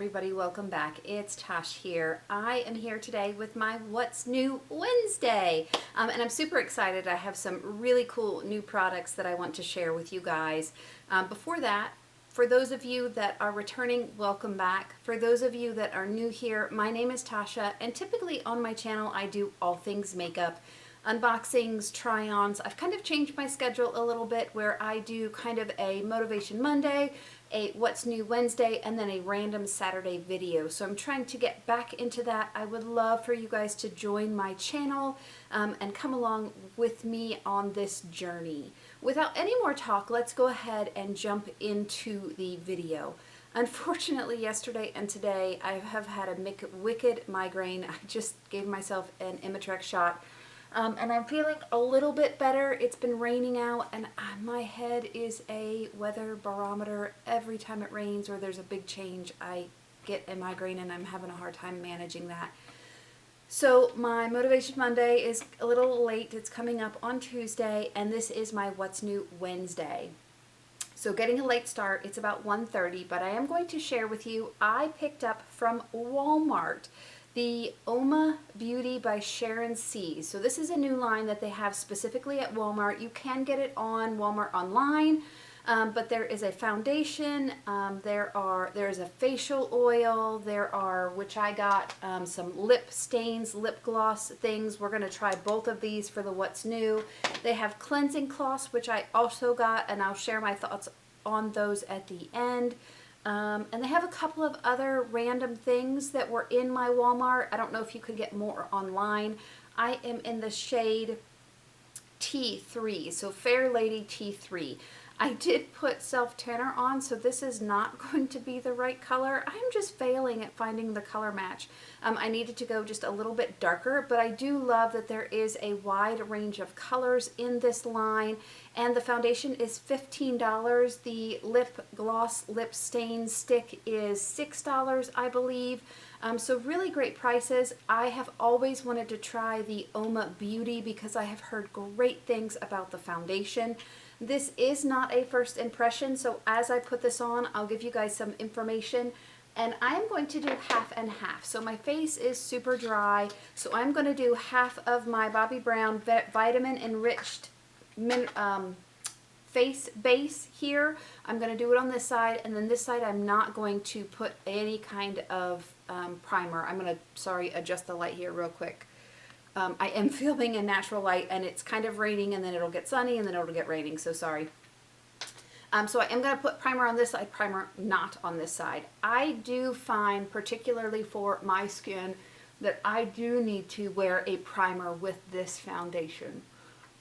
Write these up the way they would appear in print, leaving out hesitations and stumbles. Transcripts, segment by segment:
everybody, welcome back. It's Tosh here. I am here today with my What's New Wednesday. And I'm super excited. I have some really cool new products that I want to share with you guys. Before that, for those of you that are returning, welcome back. For those of you that are new here, my name is Tasha, and typically on my channel I do all things makeup. Unboxings, try-ons. I've kind of changed my schedule a little bit where I do kind of a Motivation Monday, a What's New Wednesday, and then a random Saturday video. So I'm trying to get back into that. I would love for you guys to join my channel and come along with me on this journey. Without any more talk, let's go ahead and jump into the video. Unfortunately, yesterday and today I have had a wicked migraine. I just gave myself an Imitrex shot. And I'm feeling a little bit better. It's been raining out, and my head is a weather barometer. Every time it rains or there's a big change, I get a migraine, and I'm having a hard time managing that. So my Motivation Monday is a little late. It's coming up on Tuesday, and this is my What's New Wednesday. So getting a late start, it's about 1:30, but I am going to share with you, I picked up from Walmart the Uoma Beauty by Sharon. So this is a new line that they have specifically at Walmart. You can get it on Walmart online, but there is a foundation, there is a facial oil, which I got, some lip stains, lip gloss things. We're going to try both of these for the What's New. They have cleansing cloths, which I also got, and I'll share my thoughts on those at the end. And they have a couple of other random things that were in my Walmart. I don't know if you could get more online. I am in the shade T3, so Fair Lady T3. I did put self-tanner on, so this is not going to be the right color. I'm just failing at finding the color match. I needed to go just a little bit darker, but I do love that there is a wide range of colors in this line, and the foundation is $15. The lip gloss lip stain stick is $6, I believe. So really great prices. I have always wanted to try the Uoma Beauty because I have heard great things about the foundation. This is not a first impression, so as I put this on, I'll give you guys some information. And I am going to do half and half. So my face is super dry, so I'm going to do half of my Bobbi Brown Vitamin Enriched face base here. I'm going to do it on this side, and then this side I'm not going to put any kind of primer. I'm going to, adjust the light here real quick. I am filming in natural light, and it's kind of raining, and then it'll get sunny, and then it'll get raining, so sorry. So I am going to put primer on this side, primer not on this side. I do find, particularly for my skin, that I do need to wear a primer with this foundation.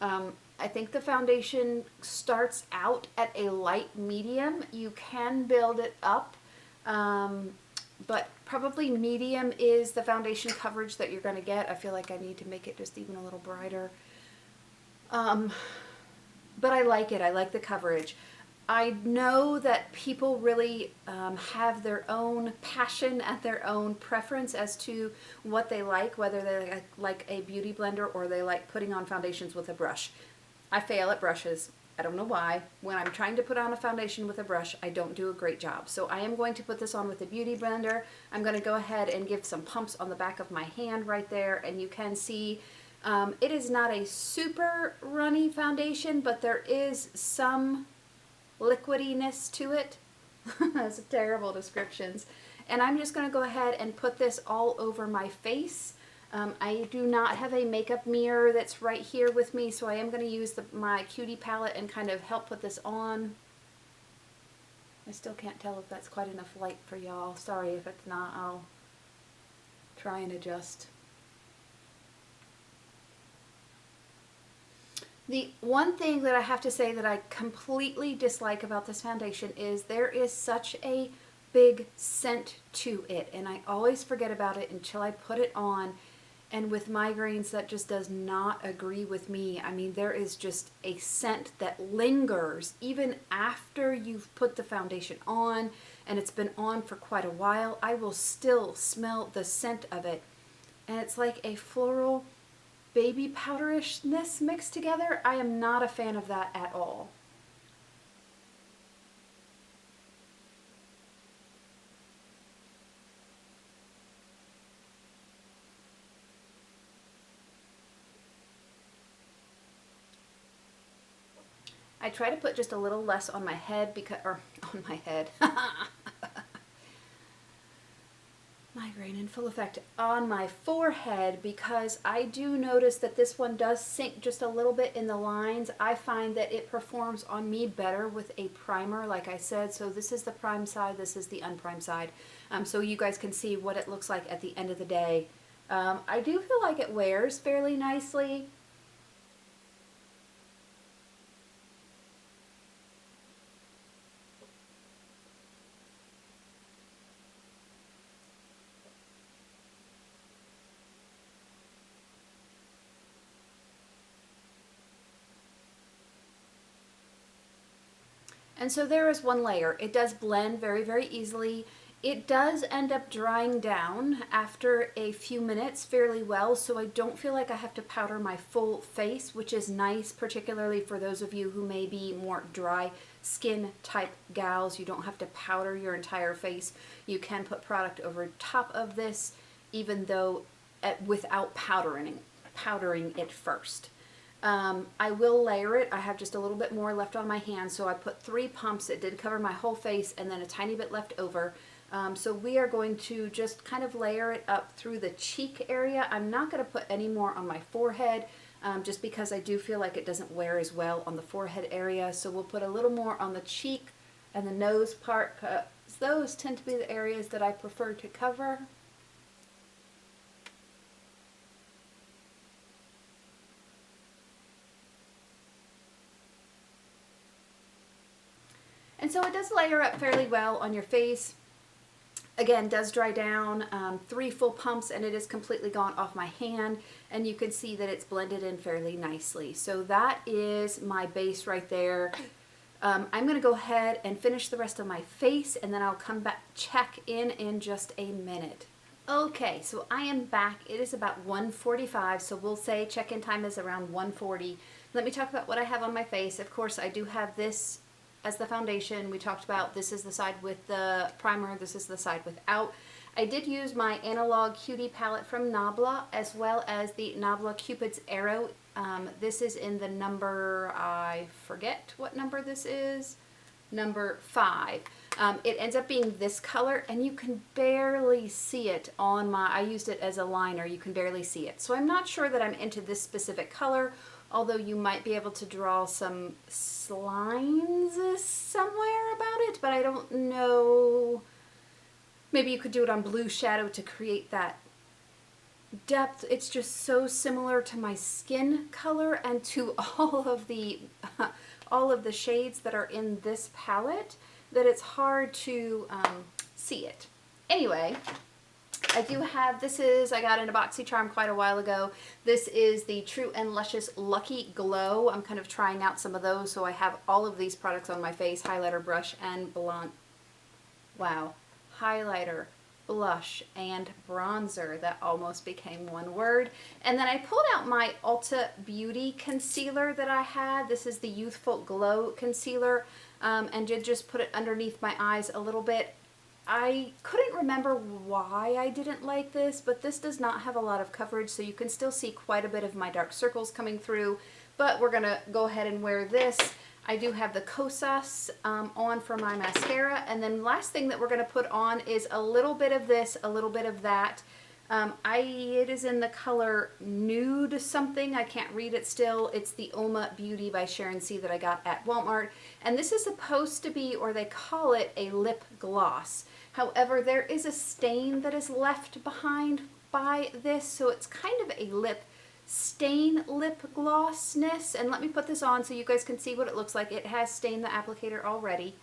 I think the foundation starts out at a light medium. You can build it up, but probably medium is the foundation coverage that you're going to get. I feel like I need to make it just even a little brighter. But I like it. I like the coverage. I know that people really have their own passion and their own preference as to what they like, whether they like a beauty blender or they like putting on foundations with a brush. I fail at brushes. I don't know why. When I'm trying to put on a foundation with a brush, I don't do a great job. So I am going to put this on with a beauty blender. I'm going to go ahead and give some pumps on the back of my hand right there, and you can see it is not a super runny foundation, but there is some liquidiness to it. That's terrible descriptions. And I'm just going to go ahead and put this all over my face. I do not have a makeup mirror that's right here with me, so I am going to use my Cutie palette and kind of help put this on. I still can't tell if that's quite enough light for y'all. Sorry if it's not. I'll try and adjust. The one thing that I have to say that I completely dislike about this foundation is there is such a big scent to it, and I always forget about it until I put it on. And with migraines, that just does not agree with me. I mean, there is just a scent that lingers even after you've put the foundation on and it's been on for quite a while. I will still smell the scent of it. And it's like a floral baby powderishness mixed together. I am not a fan of that at all. I try to put just a little less on my head because, or on my head. Migraine in full effect on my forehead, because I do notice that this one does sink just a little bit in the lines. I find that it performs on me better with a primer, like I said. So this is the prime side, this is the unprimed side. So you guys can see what it looks like at the end of the day. I do feel like it wears fairly nicely. And so there is one layer. It does blend very, very easily. It does end up drying down after a few minutes fairly well, so I don't feel like I have to powder my full face, which is nice, particularly for those of you who may be more dry skin type gals. You don't have to powder your entire face. You can put product over top of this, even though without powdering it first. I will layer it. I have just a little bit more left on my hand, so I put 3 pumps. It did cover my whole face and then a tiny bit left over. So we are going to just kind of layer it up through the cheek area. I'm not going to put any more on my forehead, just because I do feel like it doesn't wear as well on the forehead area. So we'll put a little more on the cheek and the nose part, because those tend to be the areas that I prefer to cover. And so it does layer up fairly well on your face. Again, does dry down. 3 full pumps and it is completely gone off my hand, and you can see that it's blended in fairly nicely. So that is my base right there. I'm going to go ahead and finish the rest of my face, and then I'll come back, check in just a minute. Okay, so I am back. It is about 1:45, so we'll say check-in time is around 1:40. Let me talk about what I have on my face. Of course, I do have this as the foundation. We talked about this is the side with the primer, this is the side without. I did use my Analog Cutie palette from Nabla, as well as the Nabla Cupid's Arrow. This is in the number, I forget what number this is, number 5. It ends up being this color, and you can barely see it on my, I used it as a liner, you can barely see it. So I'm not sure that I'm into this specific color, although you might be able to draw some lines somewhere about it, but I don't know. Maybe you could do it on blue shadow to create that depth. It's just so similar to my skin color and to all of the shades that are in this palette that it's hard to see it. Anyway, I do have, I got in a BoxyCharm quite a while ago. This is the True and Luscious Lucky Glow. I'm kind of trying out some of those, so I have all of these products on my face: highlighter, brush, and highlighter, blush, and bronzer. That almost became one word. And then I pulled out my Ulta Beauty concealer that I had. This is the Youthful Glow concealer, and did just put it underneath my eyes a little bit. I couldn't remember why I didn't like this, but this does not have a lot of coverage, so you can still see quite a bit of my dark circles coming through. But we're gonna go ahead and wear this. I do have the Kosas on for my mascara, and then last thing that we're gonna put on is a little bit of this, a little bit of that. It is in the color Nude something. I can't read it still. It's the Uoma Beauty by Sharon C that I got at Walmart. And this is supposed to be, or they call it, a lip gloss. However, there is a stain that is left behind by this, so it's kind of a lip stain lip glossness. And let me put this on so you guys can see what it looks like. It has stained the applicator already.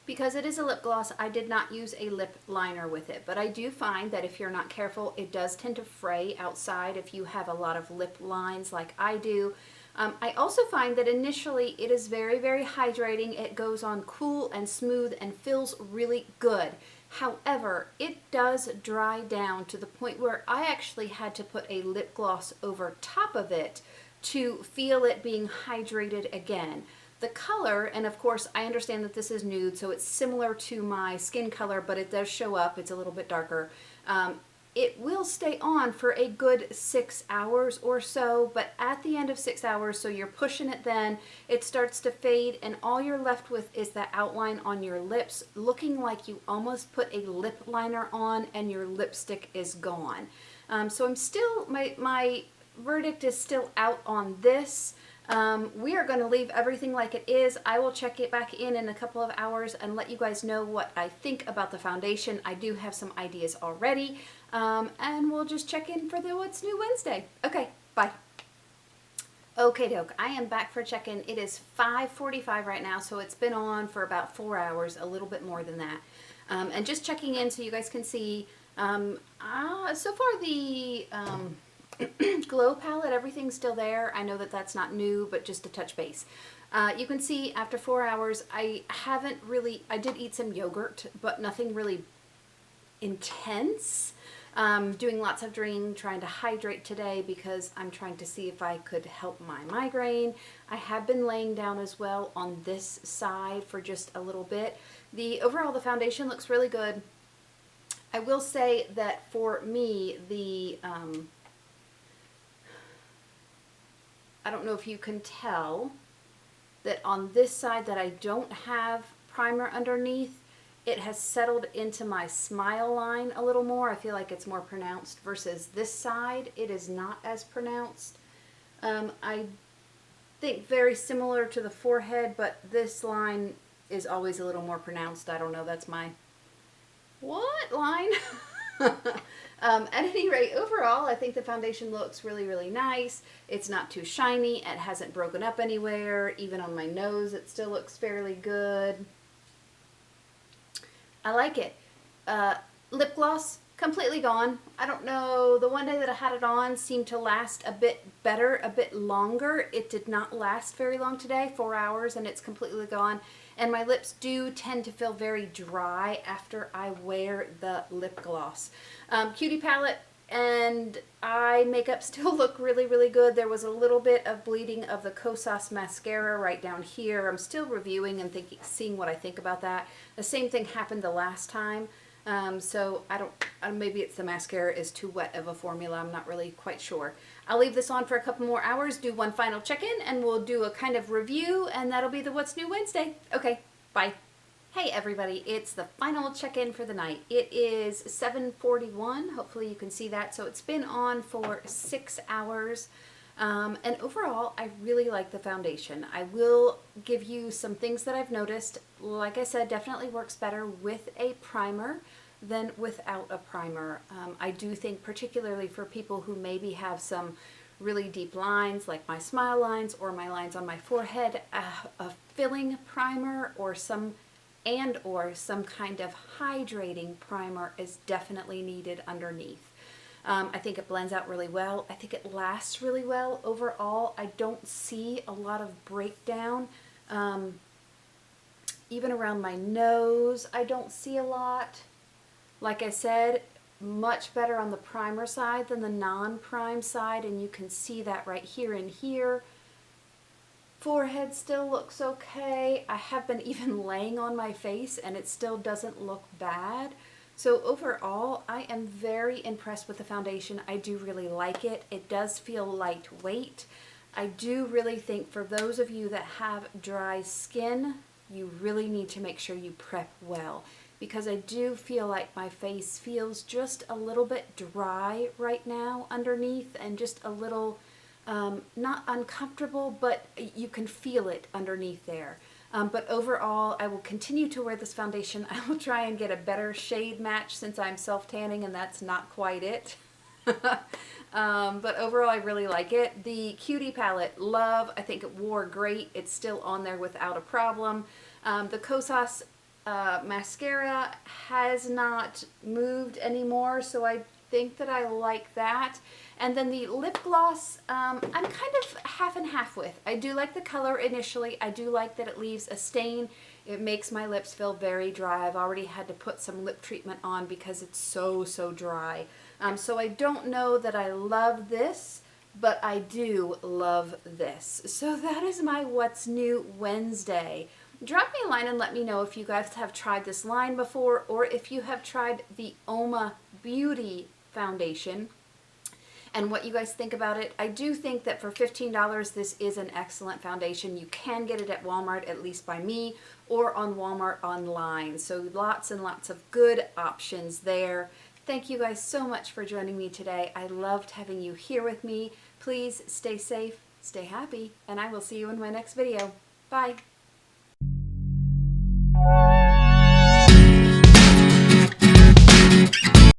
Because it is a lip gloss, I did not use a lip liner with it, but I do find that if you're not careful, it does tend to fray outside if you have a lot of lip lines like I do. I also find that initially it is very, very hydrating. It goes on cool and smooth and feels really good. However, it does dry down to the point where I actually had to put a lip gloss over top of it to feel it being hydrated again. The color, and of course I understand that this is nude, so it's similar to my skin color, but it does show up, it's a little bit darker. It will stay on for a good 6 hours or so, but at the end of 6 hours, so you're pushing it then, it starts to fade, and all you're left with is the outline on your lips, looking like you almost put a lip liner on and your lipstick is gone. So I'm still, my verdict is still out on this. We are going to leave everything like it is. I will check it back in a couple of hours and let you guys know what I think about the foundation. I do have some ideas already, and we'll just check in for the What's New Wednesday. Okay, bye. Okay, doke, I am back for check-in. It is 5:45 right now, so it's been on for about 4 hours, a little bit more than that. And just checking in so you guys can see, so far the Glow palette, everything's still there. I know that that's not new, but just to touch base. You can see after 4 hours, I did eat some yogurt, but nothing really intense. Doing lots of drinking, trying to hydrate today because I'm trying to see if I could help my migraine. I have been laying down as well on this side for just a little bit. Overall, the foundation looks really good. I will say that for me, I don't know if you can tell that on this side that I don't have primer underneath, it has settled into my smile line a little more. I feel like it's more pronounced versus this side. It is not as pronounced. I think very similar to the forehead, but this line is always a little more pronounced. I don't know, that's my what line? At any rate, overall, I think the foundation looks really, really nice. It's not too shiny. It hasn't broken up anywhere. Even on my nose, it still looks fairly good. I like it. Lip gloss, completely gone. I don't know, the one day that I had it on seemed to last a bit better, a bit longer. It did not last very long today, 4 hours, and it's completely gone. And my lips do tend to feel very dry after I wear the lip gloss. Cutie palette and eye makeup still look really, really good. There was a little bit of bleeding of the Kosas mascara right down here. I'm still reviewing and seeing what I think about that. The same thing happened the last time. So maybe it's the mascara is too wet of a formula. I'm not really quite sure. I'll leave this on for a couple more hours, do one final check-in, and we'll do a kind of review, and that'll be the What's New Wednesday. Okay, bye. Hey everybody, it's the final check-in for the night. It is 7:41, hopefully you can see that. So it's been on for 6 hours. And overall, I really like the foundation. I will give you some things that I've noticed. Like I said, definitely works better with a primer than without a primer. I do think particularly for people who maybe have some really deep lines, like my smile lines or my lines on my forehead, a filling primer or some kind of hydrating primer is definitely needed underneath. I think it blends out really well. I think it lasts really well. Overall, I don't see a lot of breakdown. Even around my nose, I don't see a lot. Like I said, much better on the primer side than the non-prime side, and you can see that right here and here. Forehead still looks okay. I have been even laying on my face and it still doesn't look bad. So overall, I am very impressed with the foundation. I do really like it. It does feel lightweight. I do really think for those of you that have dry skin, you really need to make sure you prep well, because I do feel like my face feels just a little bit dry right now underneath, and just a little, not uncomfortable, but you can feel it underneath there. But overall, I will continue to wear this foundation. I will try and get a better shade match since I'm self-tanning and that's not quite it. But overall, I really like it. The Cutie palette, love. I think it wore great. It's still on there without a problem. The Kosas mascara has not moved anymore, so I think that I like that. And then the lip gloss, I'm kind of half and half with. I do like the color initially. I do like that it leaves a stain. It makes my lips feel very dry. I've already had to put some lip treatment on because it's so dry. So I don't know that I love this, but I do love this. So that is my What's New Wednesday. Drop me a line and let me know if you guys have tried this line before, or if you have tried the Uoma Beauty Foundation and what you guys think about it. I do think that for $15, this is an excellent foundation. You can get it at Walmart, at least by me, or on Walmart online. So lots and lots of good options there. Thank you guys so much for joining me today. I loved having you here with me. Please stay safe, stay happy, and I will see you in my next video. Bye.